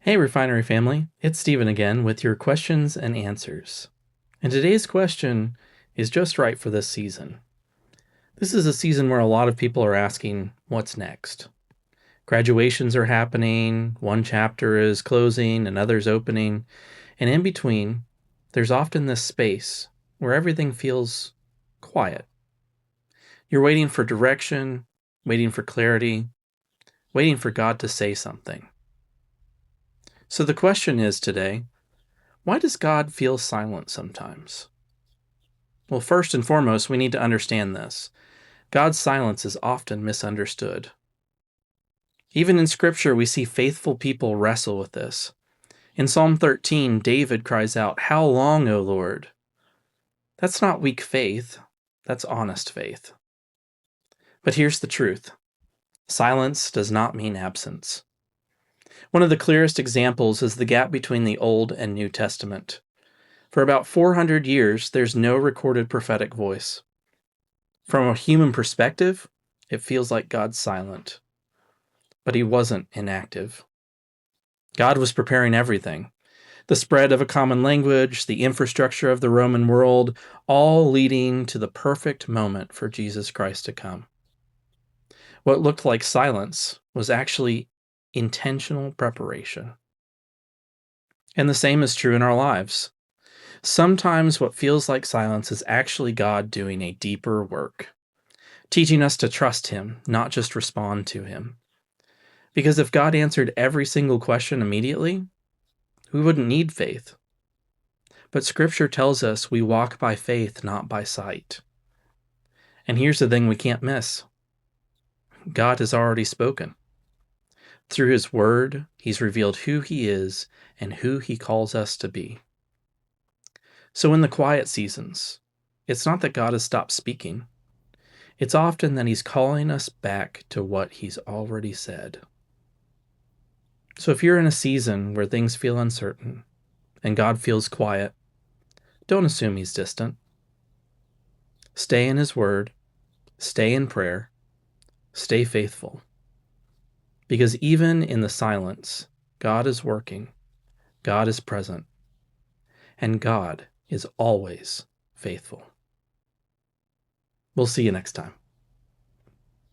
Hey, Refinery family, it's Stephen again with your questions and answers. And today's question is just right for this season. This is a season where a lot of people are asking, what's next? Graduations are happening, one chapter is closing, another's opening, and in between, there's often this space where everything feels quiet. You're waiting for direction, waiting for clarity, waiting for God to say something. So the question is today, why does God feel silent sometimes? Well, first and foremost, we need to understand this. God's silence is often misunderstood. Even in Scripture, we see faithful people wrestle with this. In Psalm 13, David cries out, "How long, O Lord?" That's not weak faith, that's honest faith. But here's the truth. Silence does not mean absence. One of the clearest examples is the gap between the Old and New Testament. For about 400 years, there's no recorded prophetic voice. From a human perspective, it feels like God's silent. But he wasn't inactive. God was preparing everything. The spread of a common language, the infrastructure of the Roman world, all leading to the perfect moment for Jesus Christ to come. What looked like silence was actually intentional preparation. And the same is true in our lives. Sometimes what feels like silence is actually God doing a deeper work, teaching us to trust him, not just respond to him. Because if God answered every single question immediately, we wouldn't need faith. But Scripture tells us we walk by faith, not by sight. And here's the thing we can't miss. God has already spoken. Through his word, he's revealed who he is and who he calls us to be. So in the quiet seasons, it's not that God has stopped speaking. It's often that he's calling us back to what he's already said. So if you're in a season where things feel uncertain and God feels quiet, don't assume he's distant. Stay in his word, stay in prayer, stay faithful. Because even in the silence, God is working, God is present, and God is always faithful. We'll see you next time.